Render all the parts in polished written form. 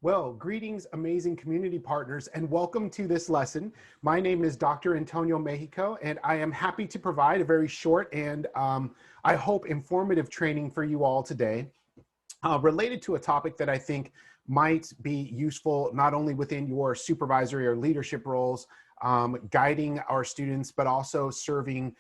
Well, greetings, amazing community partners, and welcome to this lesson. My name is Dr. Antonio Mexico, and I am happy to provide a very short and I hope informative training for you all today related to a topic that I think might be useful not only within your supervisory or leadership roles, guiding our students, but also serving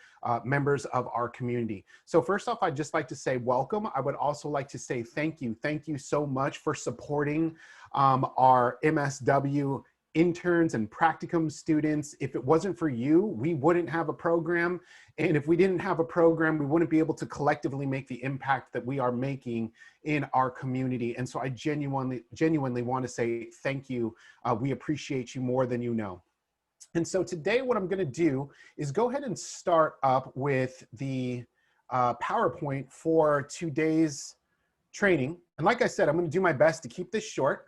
members of our community. So first off, I'd just like to say welcome. I would also like to say thank you. Thank you so much for supporting our MSW interns and practicum students. If it wasn't for you, we wouldn't have a program. And if we didn't have a program, we wouldn't be able to collectively make the impact that we are making in our community. And so I genuinely want to say thank you. We appreciate you more than you know. And so today what I'm going to do is go ahead and start up with the PowerPoint for today's training. And like I said, I'm going to do my best to keep this short.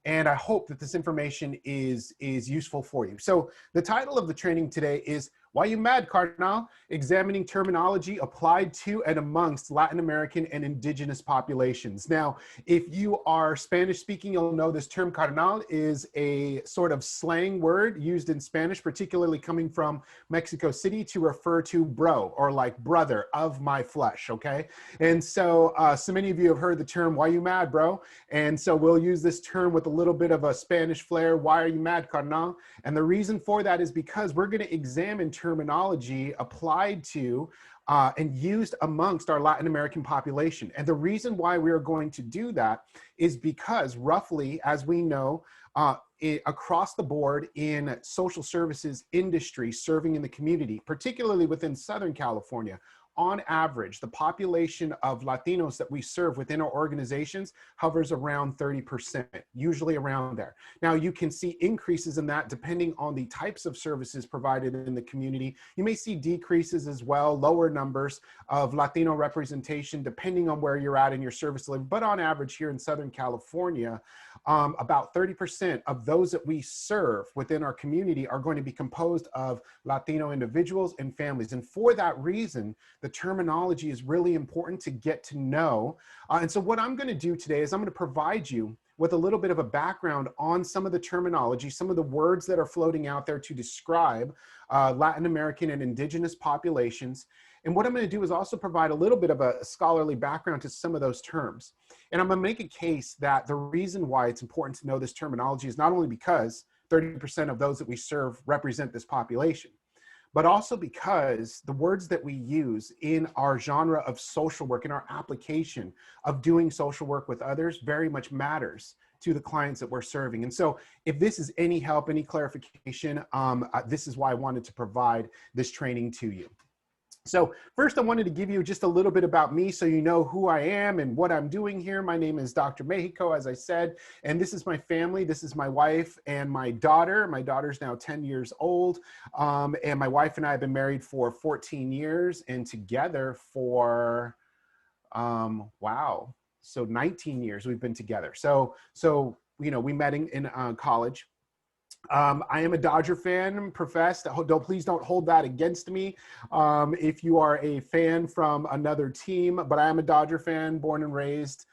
And I hope that this information is useful for you. So the title of the training today is Why You Mad Carnal? Examining Terminology Applied to and Amongst Latin American and Indigenous Populations. Now, if you are Spanish speaking, you'll know this term carnal is a sort of slang word used in Spanish, particularly coming from Mexico City to refer to bro or like brother of my flesh, okay? And so, so many of you have heard the term, why you mad, bro? And so we'll use this term with a little bit of a Spanish flair. Why are you mad, carnal? And the reason for that is because we're going to examine terminology applied to and used amongst our Latin American population. And the reason why we are going to do that is because roughly, as we know, across the board in social services industry serving in the community, particularly within Southern California, on average, the population of Latinos that we serve within our organizations hovers around 30%, usually around there. Now, you can see increases in that depending on the types of services provided in the community. You may see decreases as well, lower numbers of Latino representation, depending on where you're at in your service delivery. But on average here in Southern California, about 30% of those that we serve within our community are going to be composed of Latino individuals and families. And for that reason, the terminology is really important to get to know. And so what I'm going to do today is I'm going to provide you with a little bit of a background on some of the terminology, some of the words that are floating out there to describe Latin American and Indigenous populations. And what I'm going to do is also provide a little bit of a scholarly background to some of those terms. And I'm going to make a case that the reason why it's important to know this terminology is not only because 30% of those that we serve represent this population, but also because the words that we use in our genre of social work, in our application of doing social work with others, very much matters to the clients that we're serving. And so if this is any help, any clarification, this is why I wanted to provide this training to you. So first, I wanted to give you just a little bit about me so you know who I am and what I'm doing here. My name is Dr. Mexico, as I said, and this is my family. This is my wife and my daughter. My daughter's now 10 years old, and my wife and I have been married for 14 years and together for, wow, so 19 years we've been together. So you know, we met in college. I am a Dodger fan, professed. Please don't hold that against me if you are a fan from another team, but I am a Dodger fan, born and raised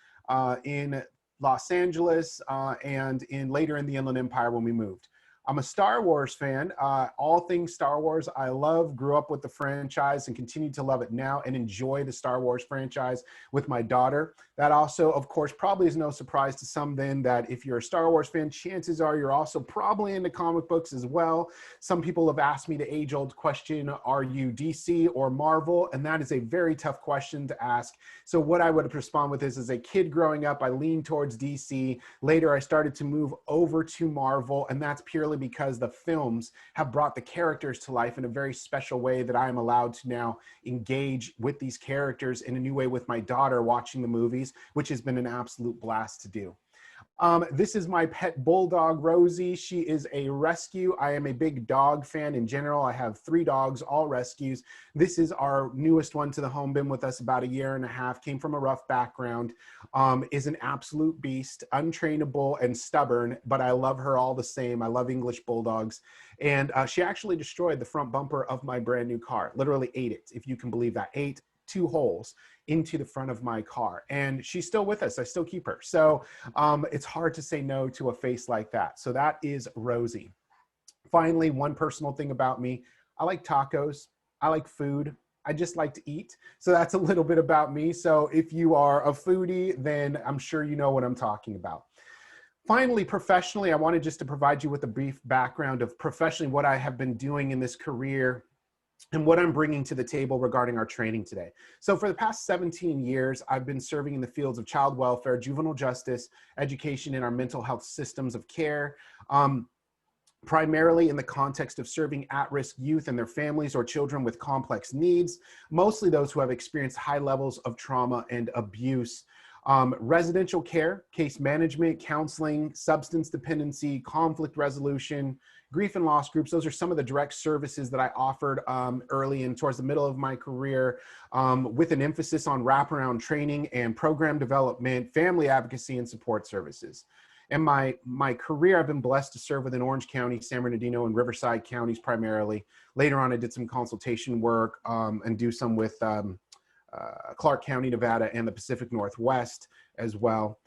in Los Angeles and later in the Inland Empire when we moved. I'm a Star Wars fan, all things Star Wars. I grew up with the franchise and continue to love it now and enjoy the Star Wars franchise with my daughter. That also, of course, probably is no surprise to some then that if you're a Star Wars fan, chances are you're also probably into comic books as well. Some people have asked me the age-old question, are you DC or Marvel? And that is a very tough question to ask. So what I would respond with is, as a kid growing up, I leaned towards DC. Later, I started to move over to Marvel, and that's purely because the films have brought the characters to life in a very special way that I am allowed to now engage with these characters in a new way with my daughter watching the movies, which has been an absolute blast to do. This is my pet bulldog, Rosie. She is a rescue. I am a big dog fan in general. I have 3 dogs, all rescues. This is our newest one to the home, been with us about 1.5 years, came from a rough background, is an absolute beast, untrainable and stubborn, but I love her all the same. I love English bulldogs. And she actually destroyed the front bumper of my brand new car, literally ate it, if you can believe that, ate 2 holes into the front of my car. And she's still with us. I still keep her. So it's hard to say no to a face like that. So that is Rosie. Finally, one personal thing about me, I like tacos. I like food. I just like to eat. So that's a little bit about me. So if you are a foodie, then I'm sure you know what I'm talking about. Finally, professionally, I wanted just to provide you with a brief background of professionally what I have been doing in this career and what I'm bringing to the table regarding our training today. So for the past 17 years, I've been serving in the fields of child welfare, juvenile justice, education, and our mental health systems of care. Primarily in the context of serving at-risk youth and their families or children with complex needs, mostly those who have experienced high levels of trauma and abuse. Residential care, case management, counseling, substance dependency, conflict resolution, grief and loss groups. Those are some of the direct services that I offered early and towards the middle of my career, with an emphasis on wraparound training and program development, family advocacy, and support services. In my career, I've been blessed to serve within Orange County, San Bernardino, and Riverside counties primarily. Later on, I did some consultation work and do some with Clark County, Nevada, and the Pacific Northwest as well.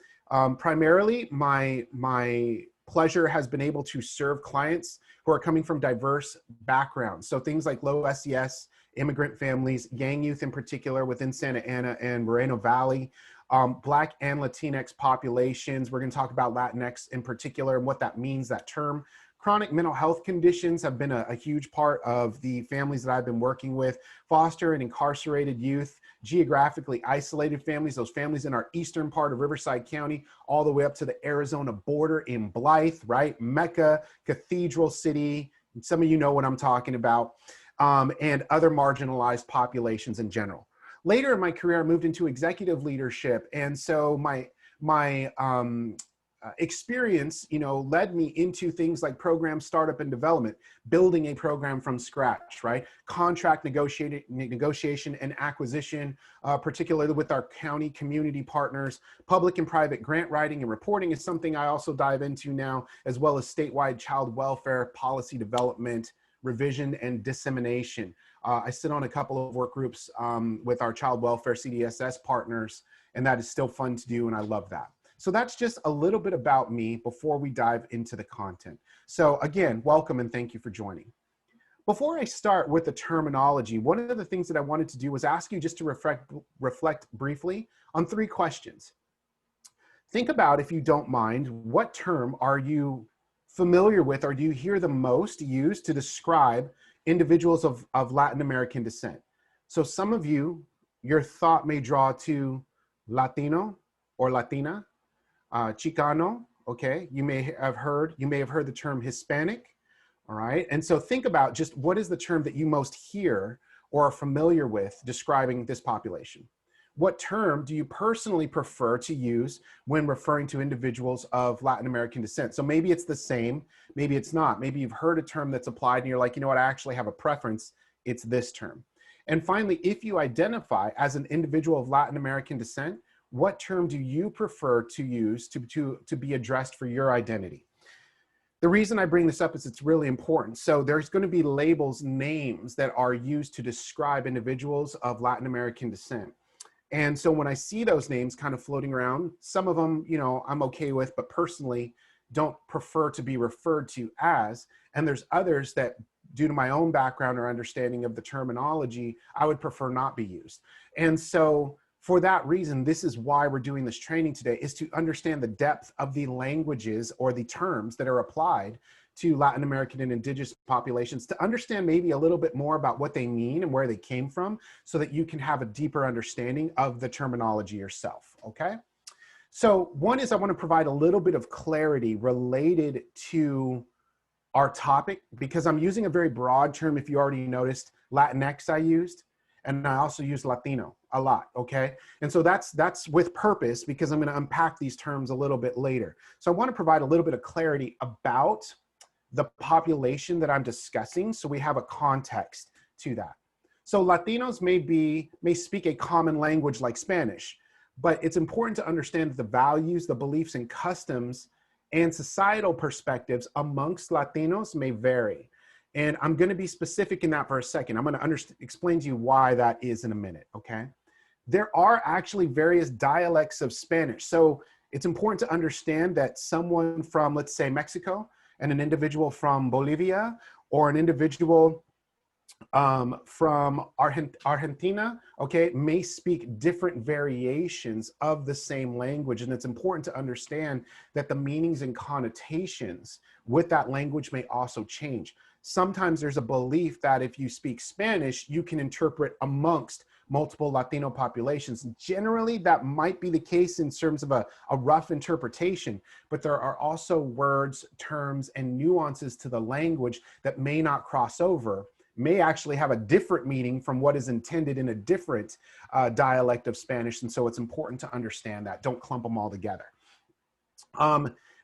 Primarily, my pleasure has been able to serve clients who are coming from diverse backgrounds. So things like low SES, immigrant families, gang youth in particular within Santa Ana and Moreno Valley, Black and Latinx populations. We're going to talk about Latinx in particular and what that means, that term. Chronic mental health conditions have been a huge part of the families that I've been working with. Foster and incarcerated youth, geographically isolated families, those families in our eastern part of Riverside County, all the way up to the Arizona border in Blythe, right? Mecca, Cathedral City. Some of you know what I'm talking about. And other marginalized populations in general. Later in my career, I moved into executive leadership. And so my experience, led me into things like program startup and development, building a program from scratch, right? Contract negotiation and acquisition, particularly with our county community partners. Public and private grant writing and reporting is something I also dive into now, as well as statewide child welfare policy development, revision, and dissemination. I sit on a couple of work groups with our child welfare CDSS partners, and that is still fun to do, and I love that. So that's just a little bit about me before we dive into the content. So again, welcome and thank you for joining. Before I start with the terminology, one of the things that I wanted to do was ask you just to reflect briefly on 3 questions. Think about, if you don't mind, what term are you familiar with or do you hear the most used to describe individuals of Latin American descent? So some of you, your thought may draw to Latino or Latina, Chicano, okay? You may have heard the term Hispanic, all right? And so think about just what is the term that you most hear or are familiar with describing this population? What term do you personally prefer to use when referring to individuals of Latin American descent? So maybe it's the same, maybe it's not. Maybe you've heard a term that's applied and you're like, you know what, I actually have a preference, it's this term. And finally, if you identify as an individual of Latin American descent, what term do you prefer to use to be addressed for your identity? The reason I bring this up is it's really important. So there's going to be labels, names that are used to describe individuals of Latin American descent. And so when I see those names kind of floating around, some of them, I'm okay with, but personally don't prefer to be referred to as, and there's others that, due to my own background or understanding of the terminology, I would prefer not be used. And so for that reason, this is why we're doing this training today, is to understand the depth of the languages or the terms that are applied to Latin American and Indigenous populations, to understand maybe a little bit more about what they mean and where they came from, so that you can have a deeper understanding of the terminology yourself, okay? So one is I want to provide a little bit of clarity related to our topic, because I'm using a very broad term. If you already noticed, Latinx I used, and I also use Latino a lot, okay? And so that's with purpose, because I'm going to unpack these terms a little bit later. So I want to provide a little bit of clarity about the population that I'm discussing, so we have a context to that. So Latinos may speak a common language like Spanish, but it's important to understand that the values, the beliefs, and customs and societal perspectives amongst Latinos may vary. And I'm going to be specific in that for a second. I'm going to explain to you why that is in a minute, okay? There are actually various dialects of Spanish. So it's important to understand that someone from, let's say, Mexico, and an individual from Bolivia, or an individual from Argentina, okay, may speak different variations of the same language. And it's important to understand that the meanings and connotations with that language may also change. Sometimes there's a belief that if you speak Spanish, you can interpret amongst multiple Latino populations. Generally, that might be the case in terms of a rough interpretation, but there are also words, terms, and nuances to the language that may not cross over, may actually have a different meaning from what is intended in a different dialect of Spanish. And so it's important to understand that. Don't clump them all together.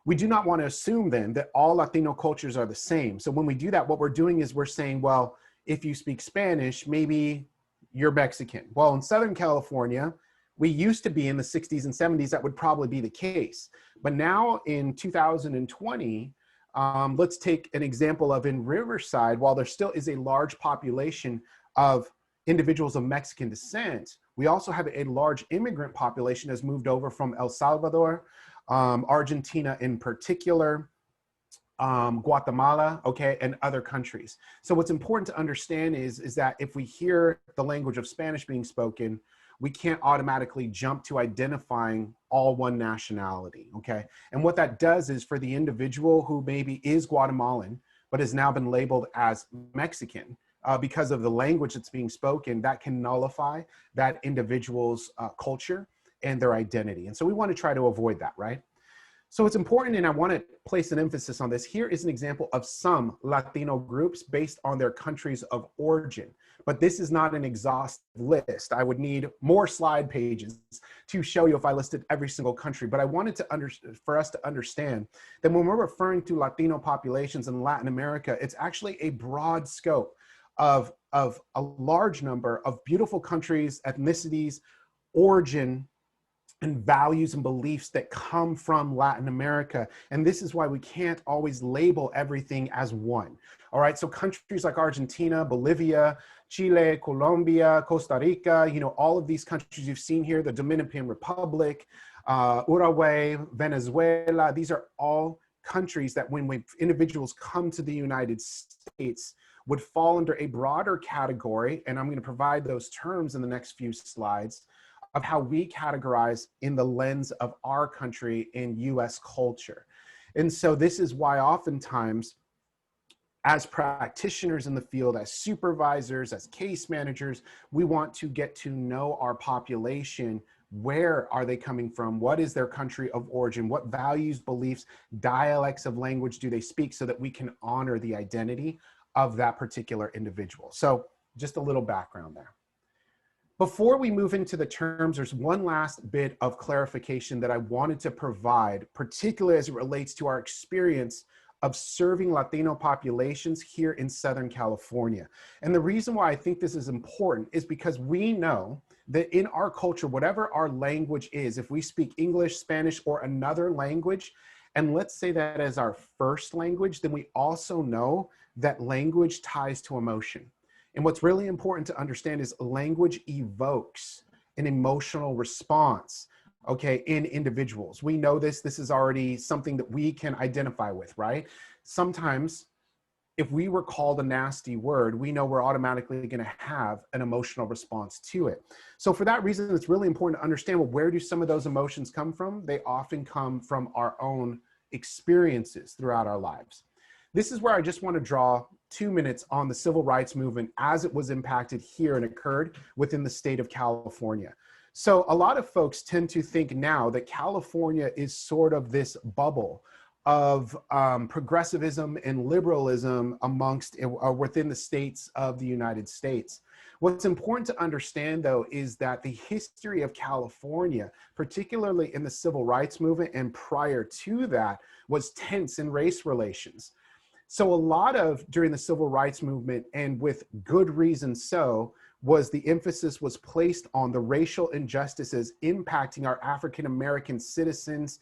We do not want to assume then that all Latino cultures are the same. So when we do that, what we're doing is we're saying, well, if you speak Spanish, maybe you're Mexican. Well, in Southern California, we used to be in the 60s and 70s, that would probably be the case. But now in 2020, let's take an example of in Riverside, while there still is a large population of individuals of Mexican descent, we also have a large immigrant population that's moved over from El Salvador, Argentina in particular, Guatemala, okay, and other countries. So what's important to understand is that if we hear the language of Spanish being spoken, we can't automatically jump to identifying all one nationality, okay? And what that does is for the individual who maybe is Guatemalan, but has now been labeled as Mexican, because of the language that's being spoken, that can nullify that individual's culture and their identity. And so we want to try to avoid that, right? So it's important, and I want to place an emphasis on this. Here is an example of some Latino groups based on their countries of origin, but this is not an exhaustive list. I would need more slide pages to show you if I listed every single country, but I wanted for us to understand that when we're referring to Latino populations in Latin America, it's actually a broad scope of a large number of beautiful countries, ethnicities, origin, and values and beliefs that come from Latin America. And this is why we can't always label everything as one. All right, so countries like Argentina, Bolivia, Chile, Colombia, Costa Rica, you know, all of these countries you've seen here, the Dominican Republic, Uruguay, Venezuela, these are all countries that when individuals come to the United States would fall under a broader category, and I'm going to provide those terms in the next few slides, of how we categorize in the lens of our country in US culture. And so this is why oftentimes as practitioners in the field, as supervisors, as case managers, we want to get to know our population. Where are they coming from? What is their country of origin? What values, beliefs, dialects of language do they speak, so that we can honor the identity of that particular individual? So just a little background there. Before we move into the terms, there's one last bit of clarification that I wanted to provide, particularly as it relates to our experience of serving Latino populations here in Southern California. And the reason why I think this is important is because we know that in our culture, whatever our language is, if we speak English, Spanish, or another language, and let's say that as our first language, then we also know that language ties to emotion. And what's really important to understand is language evokes an emotional response, okay, in individuals. We know this is already something that we can identify with, right? Sometimes if we were called a nasty word, we know we're automatically going to have an emotional response to it. So for that reason, it's really important to understand, well, where do some of those emotions come from? They often come from our own experiences throughout our lives. This is where I just want to draw 2 minutes on the civil rights movement as it was impacted here and occurred within the state of California. So a lot of folks tend to think now that California is sort of this bubble of progressivism and liberalism amongst within the states of the United States. What's important to understand, though, is that the history of California, particularly in the civil rights movement and prior to that, was tense in race relations. So a lot of, during the civil rights movement, and with good reason so, was the emphasis was placed on the racial injustices impacting our African-American citizens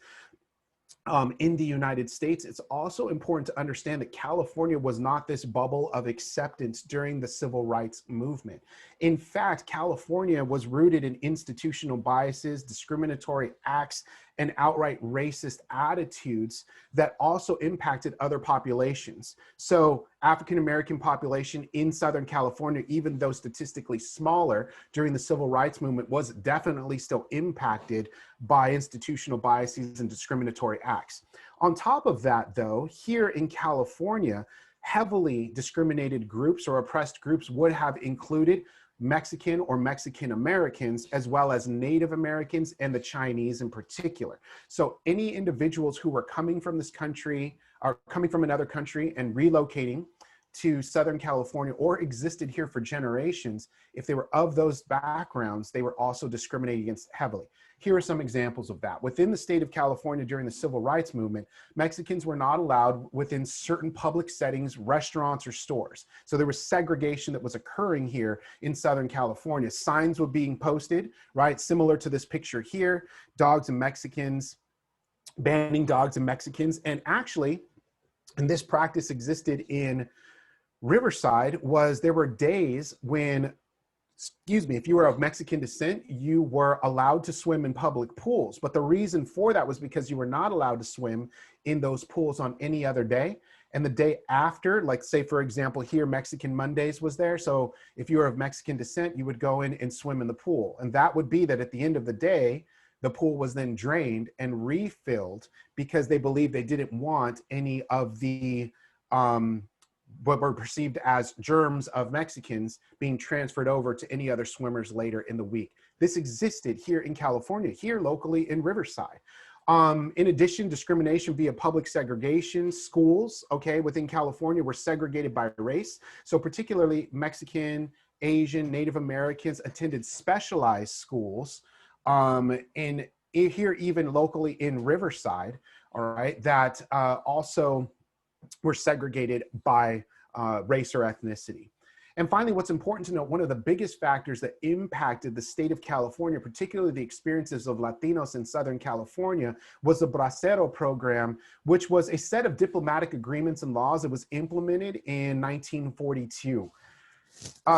in the United States, it's also important to understand that California was not this bubble of acceptance during the civil rights movement. In fact, California was rooted in institutional biases, discriminatory acts, and outright racist attitudes that also impacted other populations. So African-American population in Southern California, even though statistically smaller during the civil rights movement, was definitely still impacted by institutional biases and discriminatory acts. On top of that, though, here in California, heavily discriminated groups or oppressed groups would have included Mexican or Mexican Americans, as well as Native Americans and the Chinese in particular. So any individuals who were coming from this country, are coming from another country and relocating to Southern California or existed here for generations, if they were of those backgrounds, they were also discriminated against heavily. Here are some examples of that. Within the state of California during the civil rights movement, Mexicans were not allowed within certain public settings, restaurants, or stores. So there was segregation that was occurring here in Southern California. Signs were being posted, right? Similar to this picture here, dogs and Mexicans, banning dogs and Mexicans. And actually, and this practice existed in Riverside, there were days when, if you were of Mexican descent, you were allowed to swim in public pools. But the reason for that was because you were not allowed to swim in those pools on any other day. And the day after, like say, for example, here, Mexican Mondays was there. So if you were of Mexican descent, you would go in and swim in the pool. And that would be that at the end of the day, the pool was then drained and refilled because they believed they didn't want any of the, what were perceived as germs of Mexicans being transferred over to any other swimmers later in the week. This existed here in California, here locally in Riverside. In addition, discrimination via public segregation, schools, okay, within California were segregated by race. So particularly Mexican, Asian, Native Americans attended specialized schools here even locally in Riverside, all right, that also were segregated by race or ethnicity. And finally, what's important to note, one of the biggest factors that impacted the state of California, particularly the experiences of Latinos in Southern California, was the Bracero program, which was a set of diplomatic agreements and laws that was implemented in 1942.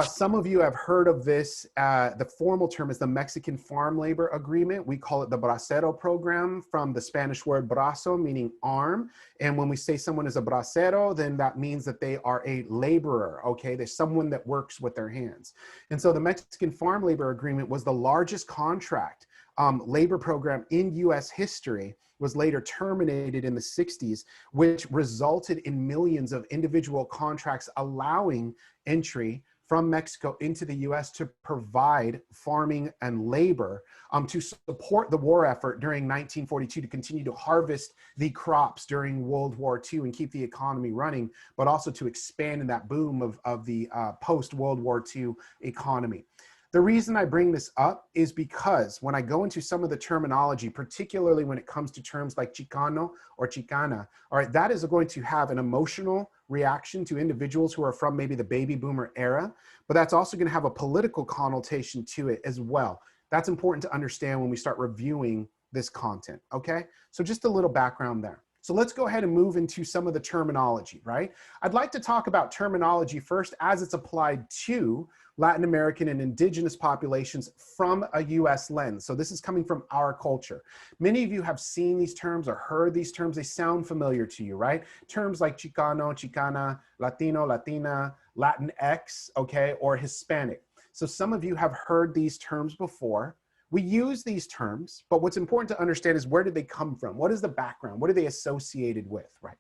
Some of you have heard of this. The formal term is the Mexican Farm Labor Agreement. We call it the Bracero program, from the Spanish word brazo, meaning arm. And when we say someone is a bracero, then that means that they are a laborer, okay? They're someone that works with their hands. And so the Mexican Farm Labor Agreement was the largest contract labor program in US history, was later terminated in the 60s, which resulted in millions of individual contracts allowing entry from Mexico into the US to provide farming and labor to support the war effort during 1942, to continue to harvest the crops during World War II and keep the economy running, but also to expand in that boom of the post-World War II economy. The reason I bring this up is because when I go into some of the terminology, particularly when it comes to terms like Chicano or Chicana, all right, that is going to have an emotional reaction to individuals who are from maybe the baby boomer era, but that's also going to have a political connotation to it as well. That's important to understand when we start reviewing this content, okay? So just a little background there. So let's go ahead and move into some of the terminology, right? I'd like to talk about terminology first as it's applied to Latin American and indigenous populations from a US lens. So this is coming from our culture. Many of you have seen these terms or heard these terms. They sound familiar to you, right? Terms like Chicano, Chicana, Latino, Latina, Latinx, okay, or Hispanic. So some of you have heard these terms before. We use these terms, but what's important to understand is, where did they come from? What is the background? What are they associated with, right?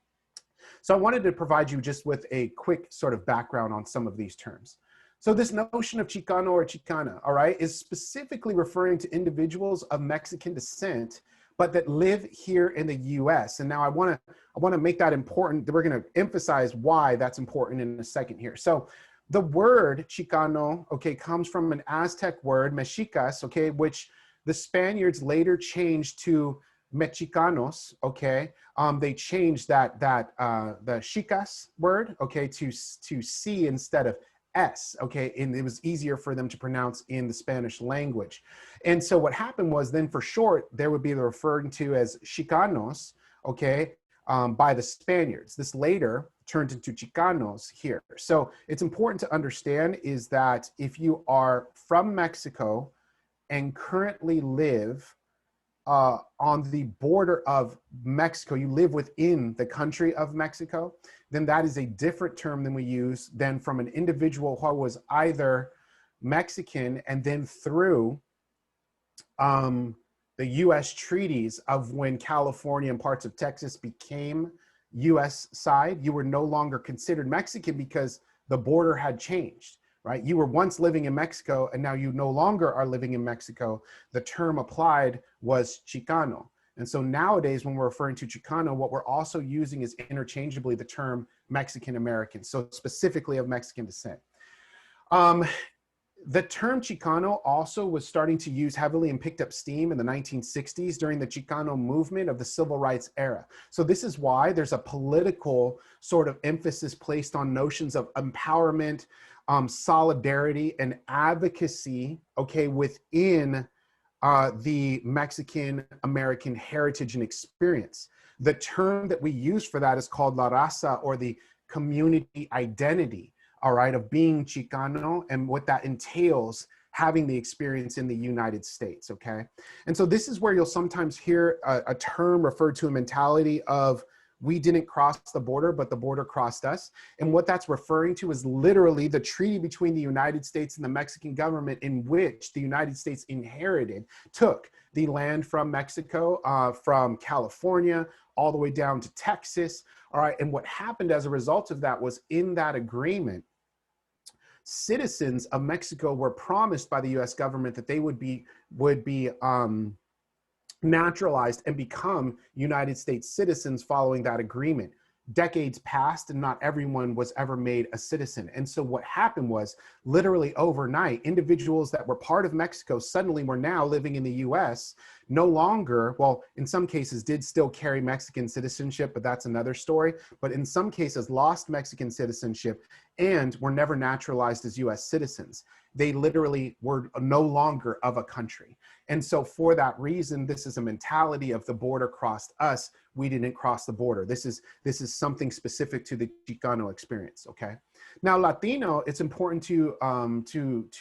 So I wanted to provide you just with a quick sort of background on some of these terms. So this notion of Chicano or Chicana, all right, is specifically referring to individuals of Mexican descent, but that live here in the US. And now I wanna make that important. We're gonna emphasize why that's important in a second here. So the word Chicano, okay, comes from an Aztec word, mexicas, okay, which the Spaniards later changed to mexicanos, okay. They changed the chicas word, okay, to C instead of S, okay, and it was easier for them to pronounce in the Spanish language. And so what happened was, then for short, they would be referred to as Chicanos, okay, by the Spaniards. This later turned into Chicanos here. So it's important to understand is that if you are from Mexico and currently live on the border of Mexico, you live within the country of Mexico, then that is a different term than we use than from an individual who was either Mexican and then through the US treaties of when California and parts of Texas became US side, you were no longer considered Mexican because the border had changed, right? You were once living in Mexico and now you no longer are living in Mexico. The term applied was Chicano. And so nowadays when we're referring to Chicano, what we're also using is interchangeably the term Mexican American, so specifically of Mexican descent. The term Chicano also was starting to use heavily and picked up steam in the 1960s during the Chicano movement of the civil rights era. So this is why there's a political sort of emphasis placed on notions of empowerment, solidarity, and advocacy, okay, within the Mexican American heritage and experience. The term that we use for that is called La Raza, or the community identity, all right, of being Chicano and what that entails having the experience in the United States, okay? And so this is where you'll sometimes hear a term referred to, a mentality of we didn't cross the border, but the border crossed us. And what that's referring to is literally the treaty between the United States and the Mexican government, in which the United States took the land from Mexico, from California, all the way down to Texas, all right? And what happened as a result of that was, in that agreement, citizens of Mexico were promised by the US government that they would be naturalized and become United States citizens following that agreement. Decades passed and not everyone was ever made a citizen. And so what happened was, literally overnight, individuals that were part of Mexico suddenly were now living in the US, no longer, well, in some cases did still carry Mexican citizenship, but that's another story. But in some cases lost Mexican citizenship and were never naturalized as US citizens. They literally were no longer of a country. And so for that reason, this is a mentality of the border crossed us. We didn't cross the border. This is something specific to the Chicano experience, okay? Now, Latino, it's important to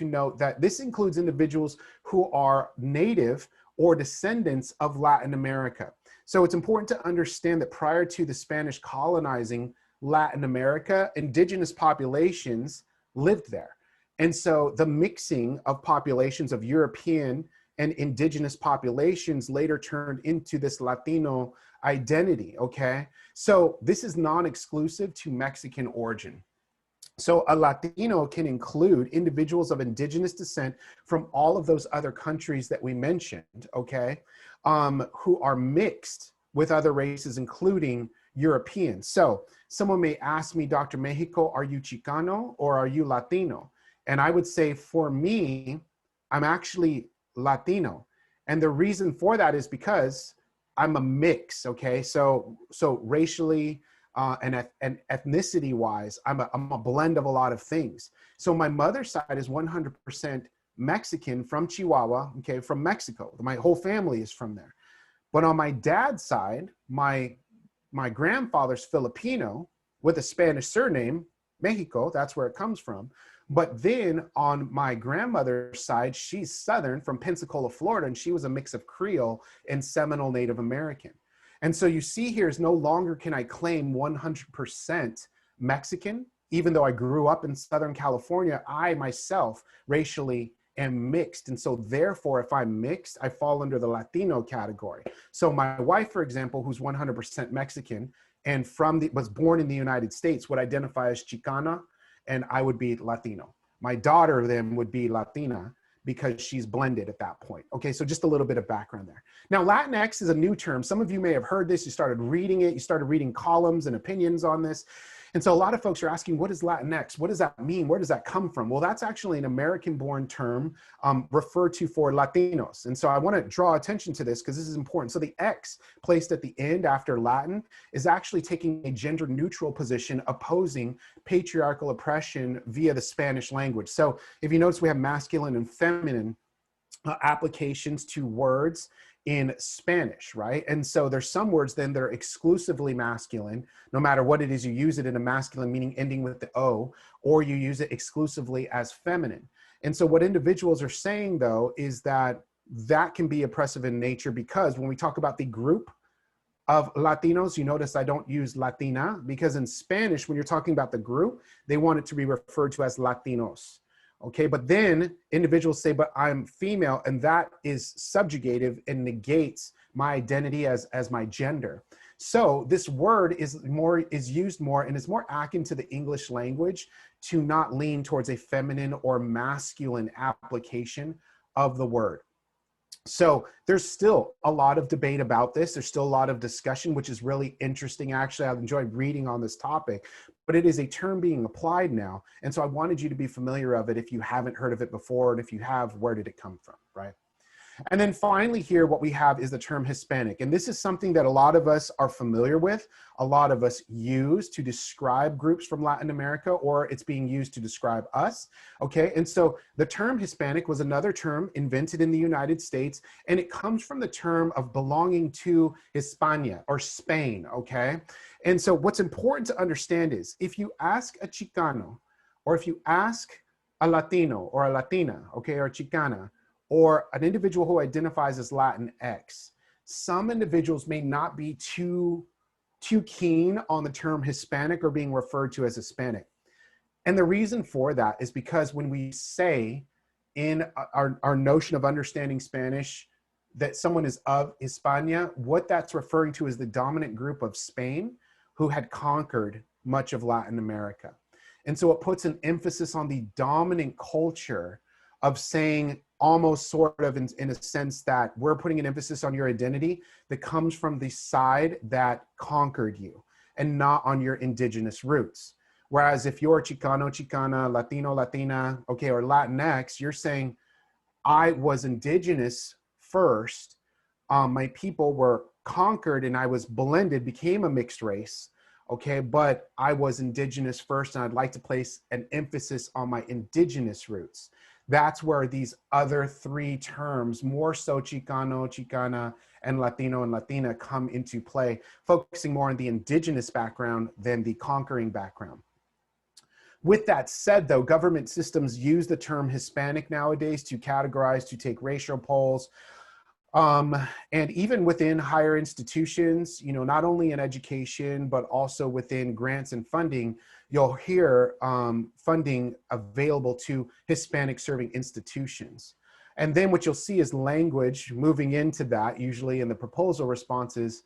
note that this includes individuals who are native or descendants of Latin America. So it's important to understand that prior to the Spanish colonizing Latin America, indigenous populations lived there. And so the mixing of populations of European and indigenous populations later turned into this Latino identity, okay? So this is non-exclusive to Mexican origin. So a Latino can include individuals of indigenous descent from all of those other countries that we mentioned, okay? Who are mixed with other races, including Europeans. So someone may ask me, Dr. Mexico, are you Chicano or are you Latino? And I would say, for me, I'm actually Latino. And the reason for that is because I'm a mix, okay? So racially and ethnicity wise, I'm a blend of a lot of things. So my mother's side is 100% Mexican, from Chihuahua, okay, from Mexico. My whole family is from there. But on my dad's side, my grandfather's Filipino with a Spanish surname, Mexico, that's where it comes from. But then on my grandmother's side, she's Southern, from Pensacola, Florida, and she was a mix of Creole and Seminole Native American. And so you see here is no longer can I claim 100% Mexican, even though I grew up in Southern California. I myself racially am mixed. And so therefore, if I'm mixed, I fall under the Latino category. So my wife, for example, who's 100% Mexican and was born in the United States, would identify as Chicana, and I would be Latino. My daughter then would be Latina because she's blended at that point. Okay, so just a little bit of background there. Now, Latinx is a new term. Some of you may have heard this. You started reading it. You started reading columns and opinions on this. And so a lot of folks are asking, what is Latinx? What does that mean? Where does that come from? Well, that's actually an American-born term referred to for Latinos. And so I want to draw attention to this because this is important. So the X placed at the end after Latin is actually taking a gender-neutral position opposing patriarchal oppression via the Spanish language. So if you notice, we have masculine and feminine applications to words in Spanish, right? And so there's some words then that are exclusively masculine, no matter what it is, you use it in a masculine, meaning ending with the O, or you use it exclusively as feminine. And so what individuals are saying though, is that that can be oppressive in nature, because when we talk about the group of Latinos, you notice I don't use Latina, because in Spanish, when you're talking about the group, they want it to be referred to as Latinos. Okay, but then individuals say, but I'm female, and that is subjugative and negates my identity as my gender. So this word is used more, and is more akin to the English language to not lean towards a feminine or masculine application of the word. So there's still a lot of debate about this. There's still a lot of discussion, which is really interesting. Actually, I've enjoyed reading on this topic, but it is a term being applied now. And so I wanted you to be familiar of it if you haven't heard of it before, and if you have, where did it come from, right? And then finally here, what we have is the term Hispanic. And this is something that a lot of us are familiar with, a lot of us use to describe groups from Latin America, or it's being used to describe us, okay? And so the term Hispanic was another term invented in the United States, and it comes from the term of belonging to Hispania, or Spain, okay? And so what's important to understand is, if you ask a Chicano, or if you ask a Latino, or a Latina, okay, or a Chicana, or an individual who identifies as Latinx, some individuals may not be too keen on the term Hispanic or being referred to as Hispanic. And the reason for that is because when we say in our notion of understanding Spanish that someone is of Hispania, what that's referring to is the dominant group of Spain who had conquered much of Latin America. And so it puts an emphasis on the dominant culture of saying, almost sort of in a sense, that we're putting an emphasis on your identity that comes from the side that conquered you, and not on your indigenous roots. Whereas if you're Chicano, Chicana, Latino, Latina, okay, or Latinx, you're saying, I was indigenous first, my people were conquered and I was blended, became a mixed race, okay, but I was indigenous first, and I'd like to place an emphasis on my indigenous roots. That's where these other three terms, more so Chicano, Chicana, and Latino and Latina, come into play, focusing more on the indigenous background than the conquering background. With that said, though, government systems use the term Hispanic nowadays to categorize, to take racial polls. And even within higher institutions, you know, not only in education, but also within grants and funding, you'll hear funding available to Hispanic serving institutions. And then what you'll see is language moving into that, usually in the proposal responses,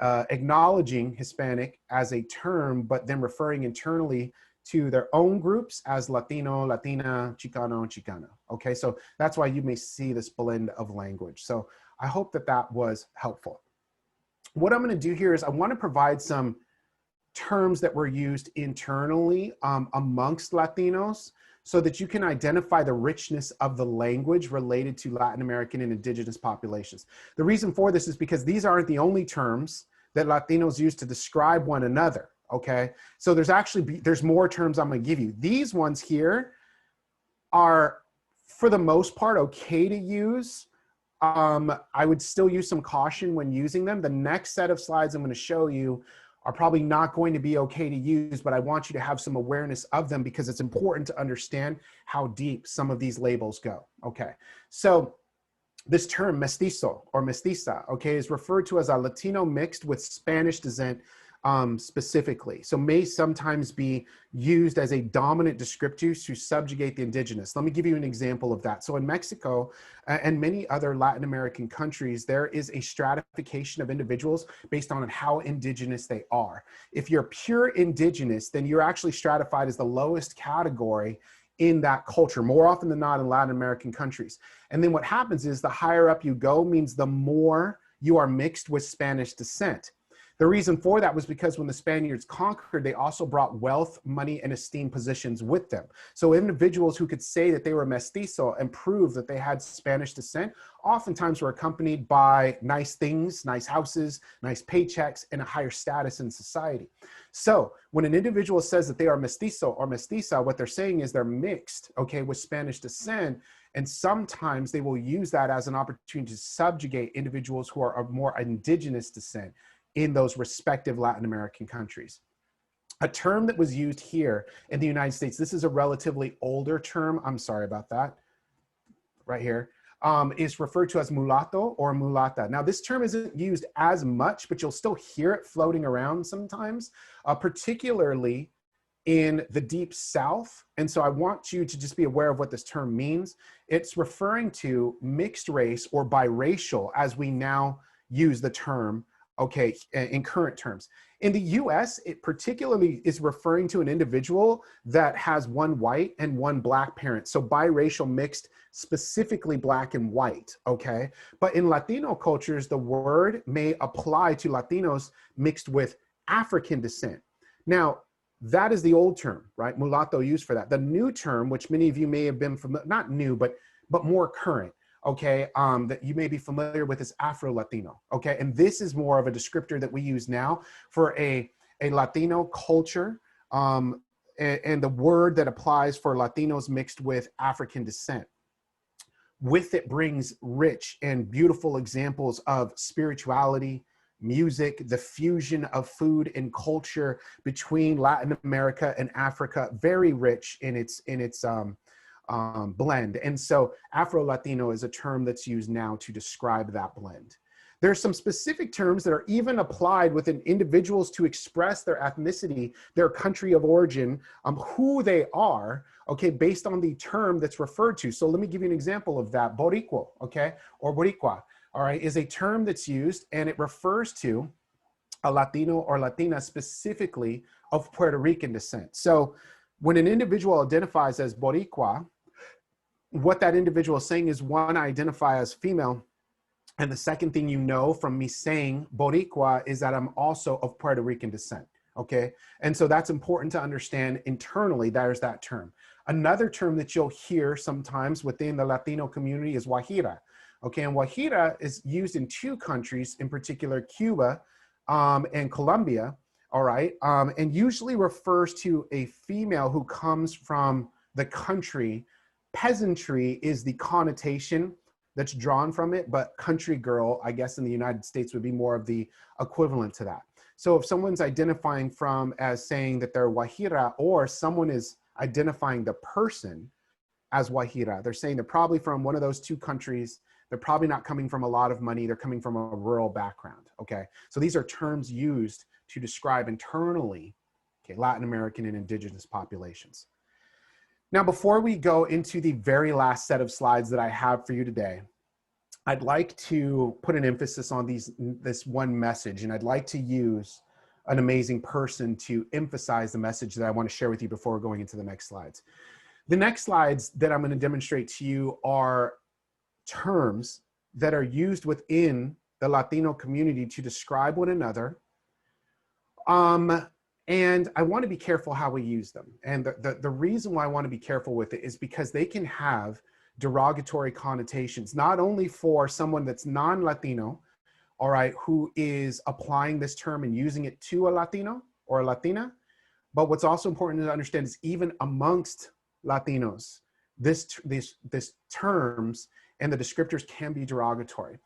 acknowledging Hispanic as a term, but then referring internally to their own groups as Latino, Latina, Chicano, Chicana. Okay, so that's why you may see this blend of language. So I hope that that was helpful. What I'm going to do here is I want to provide some terms that were used internally amongst Latinos, so that you can identify the richness of the language related to Latin American and indigenous populations. The reason for this is because these aren't the only terms that Latinos use to describe one another. Okay, so there's more terms I'm going to give you. These ones here are, for the most part, okay to use. I would still use some caution when using them. The next set of slides I'm going to show you are probably not going to be okay to use, but I want you to have some awareness of them, because it's important to understand how deep some of these labels go. Okay, so this term mestizo or mestiza, okay, is referred to as a Latino mixed with Spanish descent, specifically. So may sometimes be used as a dominant descriptor to subjugate the indigenous. Let me give you an example of that. So in Mexico and many other Latin American countries, there is a stratification of individuals based on how indigenous they are. If you're pure indigenous, then you're actually stratified as the lowest category in that culture, more often than not in Latin American countries. And then what happens is the higher up you go means the more you are mixed with Spanish descent. The reason for that was because when the Spaniards conquered, they also brought wealth, money, and esteemed positions with them. So individuals who could say that they were mestizo and prove that they had Spanish descent oftentimes were accompanied by nice things, nice houses, nice paychecks, and a higher status in society. So when an individual says that they are mestizo or mestiza, what they're saying is they're mixed, okay, with Spanish descent. And sometimes they will use that as an opportunity to subjugate individuals who are of more indigenous descent in those respective Latin American countries. A term that was used here in the United States, this is a relatively older term, I'm sorry about that, right here, is referred to as mulatto or mulatta. Now, this term isn't used as much, but you'll still hear it floating around sometimes, particularly in the deep South. And so I want you to just be aware of what this term means. It's referring to mixed race or biracial as we now use the term, okay, in current terms. In the US, it particularly is referring to an individual that has one white and one black parent. So biracial, mixed, specifically black and white, okay? But in Latino cultures, the word may apply to Latinos mixed with African descent. Now, that is the old term, right? Mulatto used for that. The new term, which many of you may have been familiar, not new, but more current, okay, that you may be familiar with, is Afro-Latino, okay? And this is more of a descriptor that we use now for a Latino culture, and the word that applies for Latinos mixed with African descent. With it brings rich and beautiful examples of spirituality, music, the fusion of food and culture between Latin America and Africa, very rich in its blend. And so Afro-Latino is a term that's used now to describe that blend. There's some specific terms that are even applied within individuals to express their ethnicity, their country of origin, who they are, okay, based on the term that's referred to. So let me give you an example of that. Boricua, okay, or Boricua, all right, is a term that's used, and it refers to a Latino or Latina specifically of Puerto Rican descent. So when an individual identifies as Boricua, what that individual is saying is, one, I identify as female, and the second thing you know from me saying Boricua is that I'm also of Puerto Rican descent, okay? And so that's important to understand internally. There's that term. Another term that you'll hear sometimes within the Latino community is Guajira. Okay, and Guajira is used in two countries, in particular Cuba and Colombia, all right? And usually refers to a female who comes from the country. Peasantry is the connotation that's drawn from it, but country girl, I guess in the United States, would be more of the equivalent to that. So if someone's identifying as saying that they're Guajira, or someone is identifying the person as Guajira, they're saying they're probably from one of those two countries. They're probably not coming from a lot of money. They're coming from a rural background, okay? So these are terms used to describe internally, okay, Latin American and indigenous populations. Now, before we go into the very last set of slides that I have for you today, I'd like to put an emphasis on this one message, and I'd like to use an amazing person to emphasize the message that I want to share with you before going into the next slides. The next slides that I'm going to demonstrate to you are terms that are used within the Latino community to describe one another. And I want to be careful how we use them. And the reason why I want to be careful with it is because they can have derogatory connotations, not only for someone that's non-Latino, all right, who is applying this term and using it to a Latino or a Latina, but what's also important to understand is even amongst Latinos, this terms and the descriptors can be derogatory.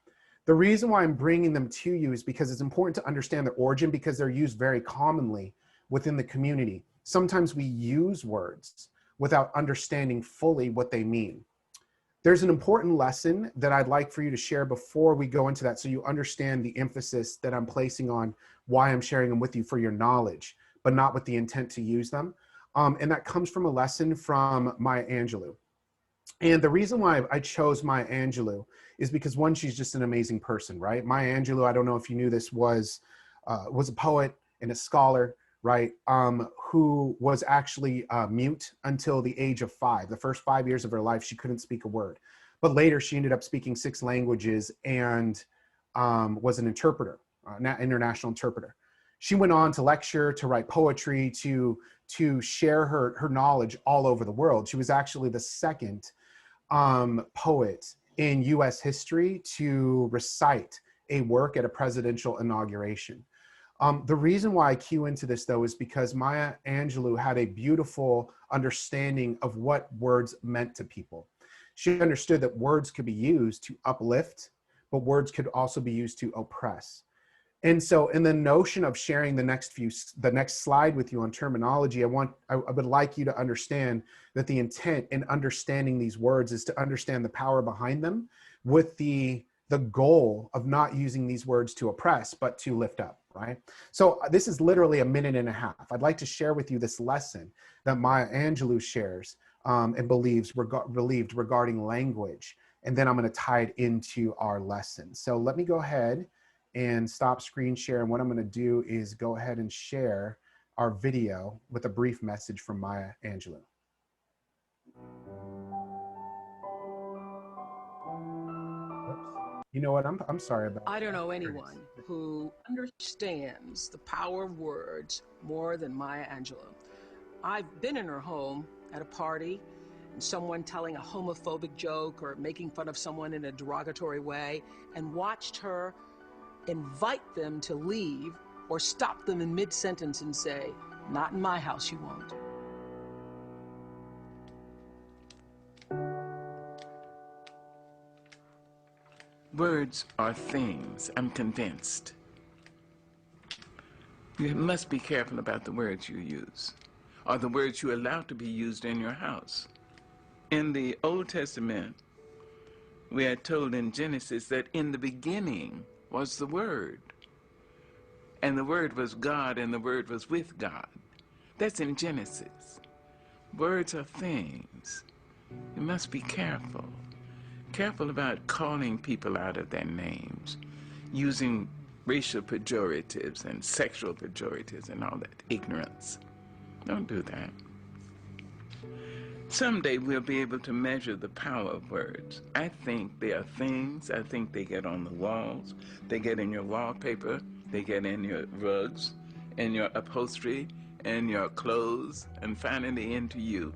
The reason why I'm bringing them to you is because it's important to understand their origin, because they're used very commonly within the community. Sometimes we use words without understanding fully what they mean. There's an important lesson that I'd like for you to share before we go into that, so you understand the emphasis that I'm placing on why I'm sharing them with you for your knowledge, but not with the intent to use them. And that comes from a lesson from Maya Angelou. And the reason why I chose Maya Angelou is because, one, she's just an amazing person, right? Maya Angelou, I don't know if you knew this, was a poet and a scholar, right? Who was actually mute until the age of 5. The first 5 years of her life, she couldn't speak a word. But later she ended up speaking 6 languages and was an interpreter, international interpreter. She went on to lecture, to write poetry, to share her knowledge all over the world. She was actually the second poet in US history to recite a work at a presidential inauguration. The reason why I cue into this, though, is because Maya Angelou had a beautiful understanding of what words meant to people. She understood that words could be used to uplift, but words could also be used to oppress. And so in the notion of sharing the next slide with you on terminology, I would like you to understand that the intent in understanding these words is to understand the power behind them, with the goal of not using these words to oppress, but to lift up, right? So this is literally a minute and a half. I'd like to share with you this lesson that Maya Angelou shares and believed regarding language. And then I'm going to tie it into our lesson. So let me go ahead and stop screen share. And what I'm going to do is go ahead and share our video with a brief message from Maya Angelou. You know what? I'm sorry about that. I don't know anyone who understands the power of words more than Maya Angelou. I've been in her home at a party, and someone telling a homophobic joke or making fun of someone in a derogatory way, and watched her invite them to leave or stop them in mid-sentence and say, "Not in my house, you won't." Words are things, I'm convinced. You must be careful about the words you use, or the words you allow to be used in your house. In the Old Testament, we are told in Genesis that in the beginning was the Word, and the Word was God, and the Word was with God. That's in Genesis. Words are things. You must be careful. Careful about calling people out of their names, using racial pejoratives and sexual pejoratives and all that ignorance. Don't do that. Someday we'll be able to measure the power of words. I think they are things. I think they get on the walls. They get in your wallpaper. They get in your rugs, in your upholstery, in your clothes, and finally into you.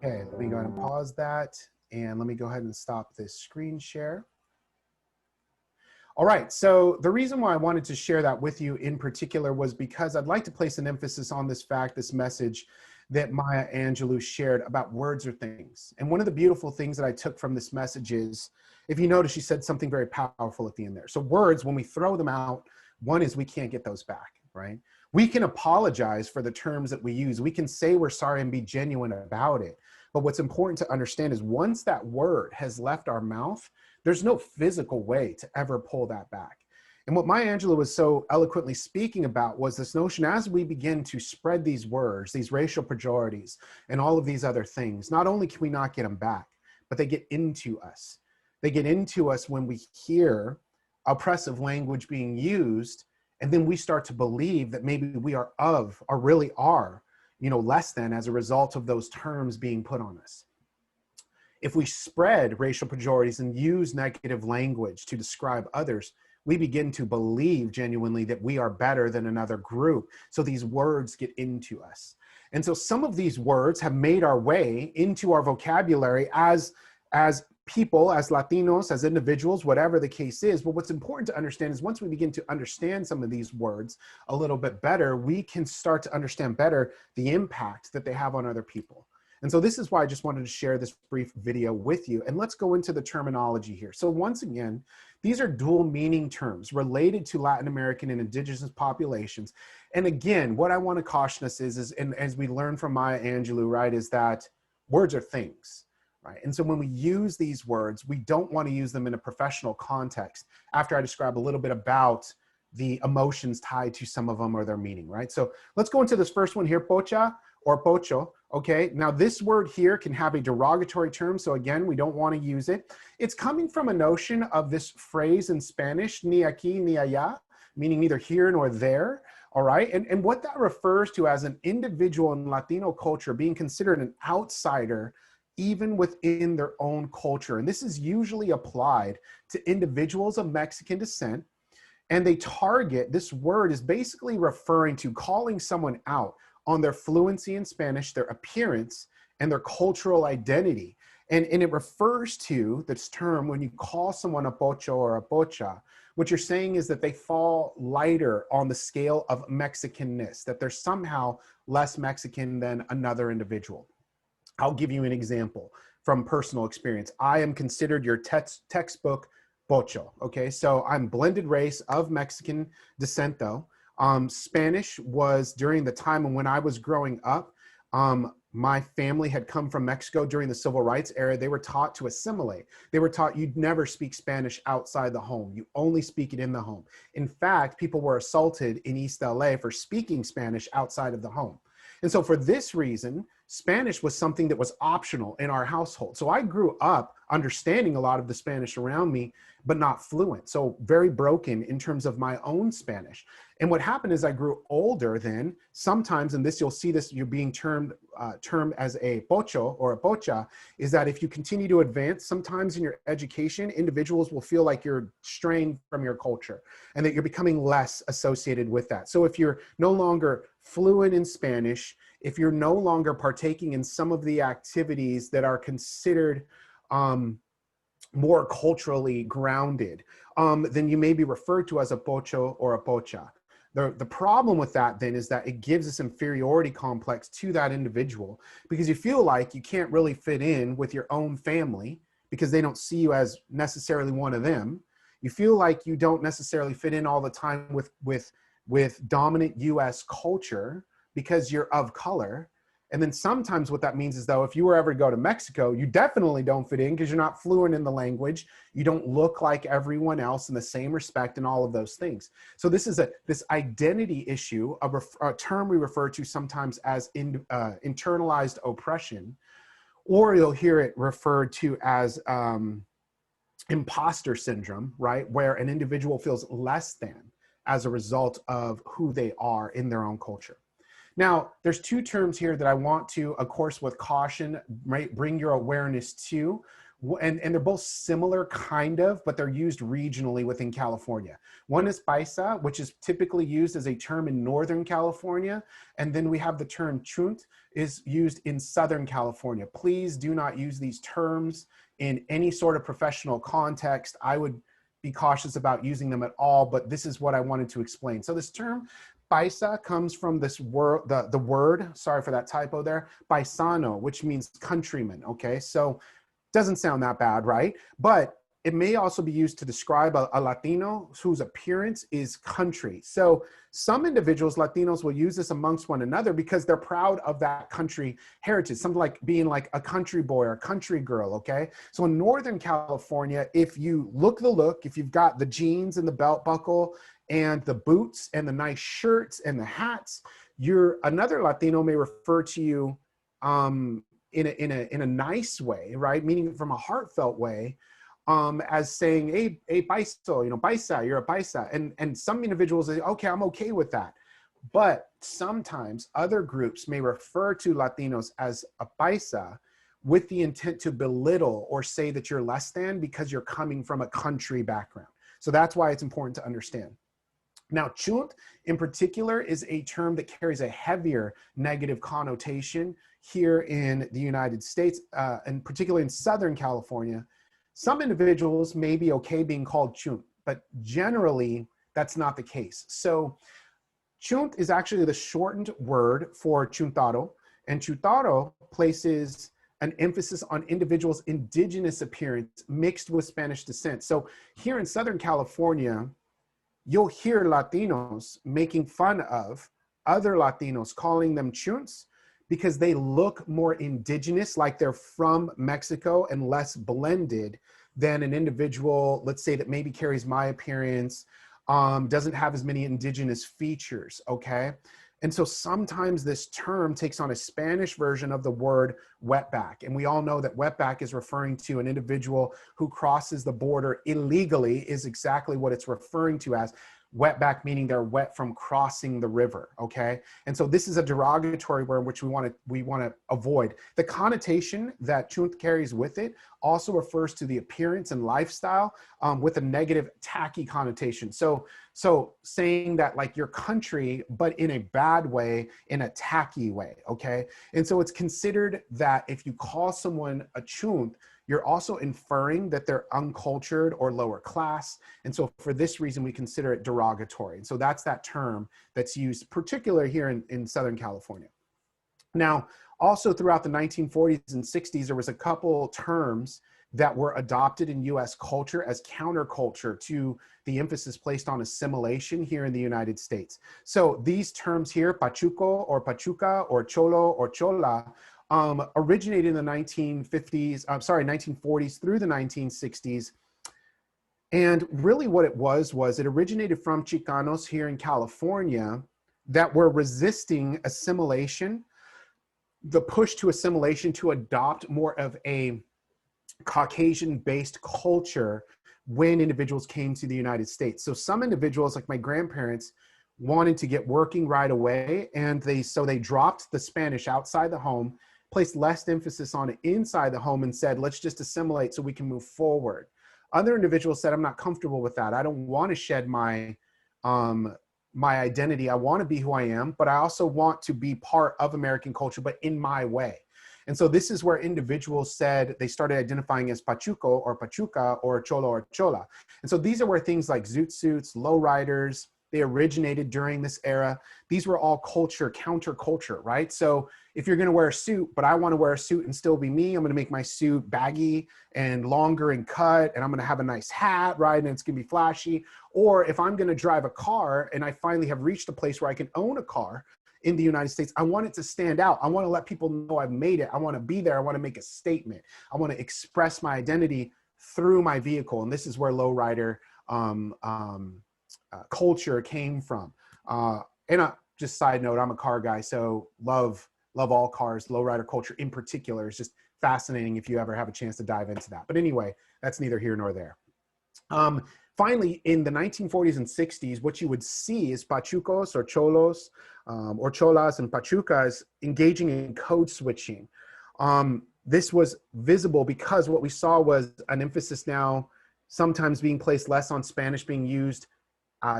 Okay, let me go ahead and pause that. And let me go ahead and stop this screen share. All right, so the reason why I wanted to share that with you in particular was because I'd like to place an emphasis on this fact, this message that Maya Angelou shared about words or things. And one of the beautiful things that I took from this message is, if you notice, she said something very powerful at the end there. So words, when we throw them out, one is we can't get those back, right? We can apologize for the terms that we use. We can say we're sorry and be genuine about it. But what's important to understand is once that word has left our mouth, there's no physical way to ever pull that back. And what Maya Angelou was so eloquently speaking about was this notion, as we begin to spread these words, these racial pejoratives, and all of these other things, not only can we not get them back, but they get into us. They get into us when we hear oppressive language being used, and then we start to believe that maybe we are of, or really are, less than as a result of those terms being put on us. If we spread racial pejoratives and use negative language to describe others, we begin to believe genuinely that we are better than another group. So these words get into us. And so some of these words have made our way into our vocabulary as people, as Latinos, as individuals, whatever the case is. But what's important to understand is once we begin to understand some of these words a little bit better, we can start to understand better the impact that they have on other people. And so this is why I just wanted to share this brief video with you. And let's go into the terminology here. So once again, these are dual meaning terms related to Latin American and indigenous populations. And again, what I want to caution us is and as we learn from Maya Angelou, right, is that words are things, right? And so when we use these words, we don't want to use them in a professional context after I describe a little bit about the emotions tied to some of them or their meaning, right? So let's go into this first one here, pocha or pocho. Okay, now this word here can have a derogatory term. So again, we don't want to use it. It's coming from a notion of this phrase in Spanish, ni aquí ni allá, meaning neither here nor there. All right, and what that refers to as an individual in Latino culture being considered an outsider even within their own culture. And this is usually applied to individuals of Mexican descent. And they target, this word is basically referring to calling someone out on their fluency in Spanish, their appearance, and their cultural identity. And it refers to this term when you call someone a pocho or a pocha, what you're saying is that they fall lighter on the scale of Mexicanness, that they're somehow less Mexican than another individual. I'll give you an example from personal experience. I am considered your textbook Pocho, okay? So I'm blended race of Mexican descent though. Spanish was during the time when I was growing up, my family had come from Mexico during the civil rights era. They were taught to assimilate. They were taught you'd never speak Spanish outside the home. You only speak it in the home. In fact, people were assaulted in East LA for speaking Spanish outside of the home. And so for this reason, Spanish was something that was optional in our household. So I grew up understanding a lot of the Spanish around me, but not fluent. So very broken in terms of my own Spanish. And what happened is I grew older then, sometimes, and this you'll see this, you're being termed as a pocho or a pocha, is that if you continue to advance, sometimes in your education, individuals will feel like you're straying from your culture and that you're becoming less associated with that. So if you're no longer fluent in Spanish, if you're no longer partaking in some of the activities that are considered more culturally grounded, then you may be referred to as a pocho or a pocha. The problem with that then is that it gives this inferiority complex to that individual because you feel like you can't really fit in with your own family because they don't see you as necessarily one of them. You feel like you don't necessarily fit in all the time with dominant US culture because you're of color. And then sometimes what that means is though, if you were ever to go to Mexico, you definitely don't fit in because you're not fluent in the language. You don't look like everyone else in the same respect and all of those things. So this is this identity issue, a term we refer to sometimes as internalized oppression, or you'll hear it referred to as imposter syndrome, right? Where an individual feels less than as a result of who they are in their own culture. Now, there's two terms here that I want to, of course, with caution, right, bring your awareness to, and they're both similar kind of, but they're used regionally within California. One is Paisa, which is typically used as a term in Northern California. And then we have the term didnt is used in Southern California. Please do not use these terms in any sort of professional context. I would be cautious about using them at all, but this is what I wanted to explain. So this term Paisa comes from this word, the word, sorry for that typo there, paisano, which means countryman, okay? So doesn't sound that bad, right? But it may also be used to describe a Latino whose appearance is country. So some individuals, Latinos, will use this amongst one another because they're proud of that country heritage, something like being like a country boy or country girl, okay? So in Northern California, if you look the look, if you've got the jeans and the belt buckle and the boots and the nice shirts and the hats, another Latino may refer to you in a nice way, right? Meaning from a heartfelt way, as saying, hey, Paiso, Paisa, you're a Paisa. And some individuals say, okay, I'm okay with that. But sometimes other groups may refer to Latinos as a Paisa with the intent to belittle or say that you're less than because you're coming from a country background. So that's why it's important to understand. Now, didnt in particular is a term that carries a heavier negative connotation here in the United States, and particularly in Southern California. Some individuals may be okay being called didnt, but generally that's not the case. So didnt is actually the shortened word for chuntaro, and chuntaro places an emphasis on individuals' indigenous appearance mixed with Spanish descent. So here in Southern California, you'll hear Latinos making fun of other Latinos, calling them didnts because they look more indigenous, like they're from Mexico and less blended than an individual, let's say, that maybe carries my appearance, doesn't have as many indigenous features, okay? And so sometimes this term takes on a Spanish version of the word wetback. And we all know that wetback is referring to an individual who crosses the border illegally, is exactly what it's referring to as. Wetback meaning they're wet from crossing the river, okay? And so this is a derogatory word which we want to avoid. The connotation that didnt carries with it also refers to the appearance and lifestyle with a negative tacky connotation. So saying that like your country, but in a bad way, in a tacky way, okay? And so it's considered that if you call someone a didnt, you're also inferring that they're uncultured or lower class. And so for this reason, we consider it derogatory. And so that's that term that's used particularly here in Southern California. Now, Also throughout the 1940s and 60s, there was a couple terms that were adopted in US culture as counterculture to the emphasis placed on assimilation here in the United States. So these terms here, pachuco or pachuca or cholo or chola, originated in the 1940s through the 1960s. And really what it was it originated from Chicanos here in California that were resisting assimilation, the push to assimilation to adopt more of a Caucasian-based culture when individuals came to the United States. So some individuals, like my grandparents, wanted to get working right away, and so they dropped the Spanish outside the home, placed less emphasis on it inside the home, and said, let's just assimilate so we can move forward. Other individuals said, I'm not comfortable with that. I don't want to shed my identity. I want to be who I am, but I also want to be part of American culture, but in my way. And so this is where individuals said they started identifying as Pachuco or Pachuca or Cholo or Chola. And so these are where things like zoot suits, lowriders, they originated during this era. These were all counterculture, right? So if you're gonna wear a suit, but I wanna wear a suit and still be me, I'm gonna make my suit baggy and longer and cut, and I'm gonna have a nice hat, right? And it's gonna be flashy. Or if I'm gonna drive a car and I finally have reached a place where I can own a car in the United States, I want it to stand out. I wanna let people know I've made it. I wanna be there, I wanna make a statement. I wanna express my identity through my vehicle. And this is where lowrider culture came from. Just side note, I'm a car guy, so love all cars. Lowrider culture in particular is just fascinating if you ever have a chance to dive into that. But anyway, that's neither here nor there. Finally, in the 1940s and 60s, what you would see is pachucos or cholos or cholas and pachucas engaging in code switching. This was visible because what we saw was an emphasis now sometimes being placed less on Spanish being used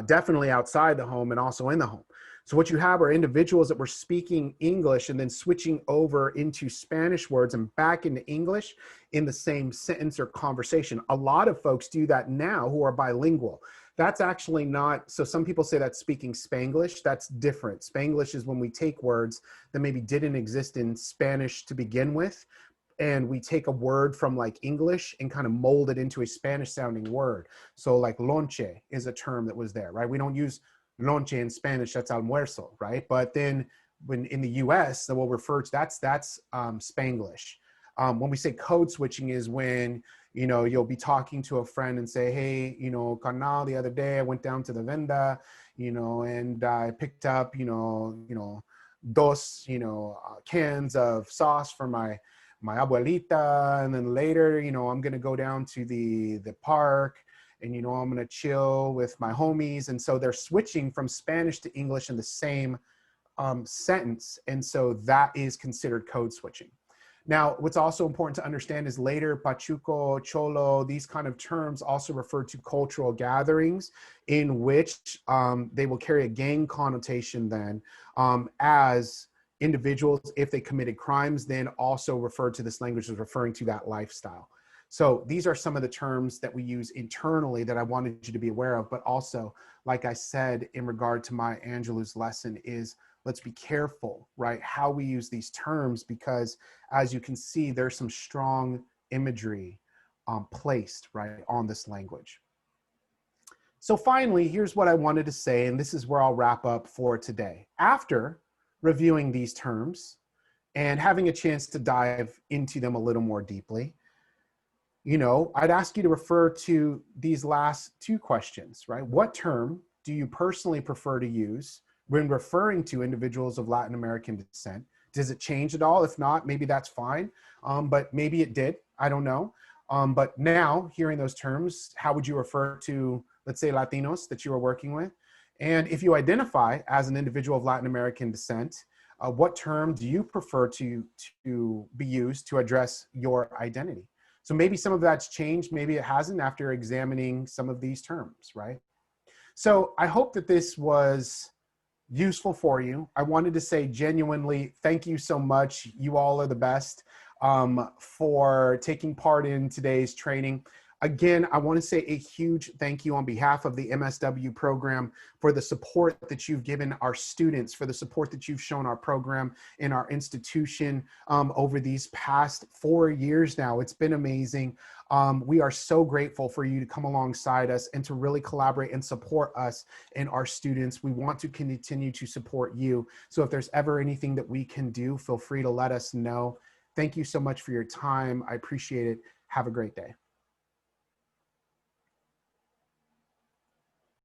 definitely outside the home and also in the home. So what you have are individuals that were speaking English and then switching over into Spanish words and back into English in the same sentence or conversation. A lot of folks do that now who are bilingual. That's actually not, so some people say that's speaking Spanglish. That's different. Spanglish is when we take words that maybe didn't exist in Spanish to begin with, and we take a word from like English and kind of mold it into a Spanish sounding word. So like lonche is a term that was there, right? We don't use lonche in Spanish, that's almuerzo, right? But then when in the US, we'll refer to, that's Spanglish. When we say code switching is when, you know, you'll be talking to a friend and say, hey, you know, carnal, the other day I went down to the venda, you know, and I picked up, dos, cans of sauce for my abuelita, and then later, I'm gonna go down to the park, and I'm gonna chill with my homies. And so they're switching from Spanish to English in the same sentence, and so that is considered code switching. Now, what's also important to understand is later pachuco, cholo, these kind of terms also refer to cultural gatherings in which they will carry a gang connotation then as individuals, if they committed crimes, then also refer to this language as referring to that lifestyle. So these are some of the terms that we use internally that I wanted you to be aware of, but also, like I said, in regard to my Angelou's lesson is, let's be careful, right? How we use these terms, because as you can see, there's some strong imagery placed right on this language. So finally, here's what I wanted to say, and this is where I'll wrap up for today. After reviewing these terms and having a chance to dive into them a little more deeply, I'd ask you to refer to these last two questions, right? What term do you personally prefer to use when referring to individuals of Latin American descent? Does it change at all? If not, maybe that's fine, but maybe it did, I don't know. But now, hearing those terms, how would you refer to, let's say, Latinos that you are working with? And if you identify as an individual of Latin American descent, what term do you prefer to be used to address your identity? So maybe some of that's changed, maybe it hasn't after examining some of these terms, right? So I hope that this was useful for you. I wanted to say genuinely, thank you so much. You all are the best for taking part in today's training. Again, I want to say a huge thank you on behalf of the MSW program for the support that you've given our students, for the support that you've shown our program and our institution over these past 4 years now. It's been amazing. We are so grateful for you to come alongside us and to really collaborate and support us and our students. We want to continue to support you. So if there's ever anything that we can do, feel free to let us know. Thank you so much for your time. I appreciate it. Have a great day.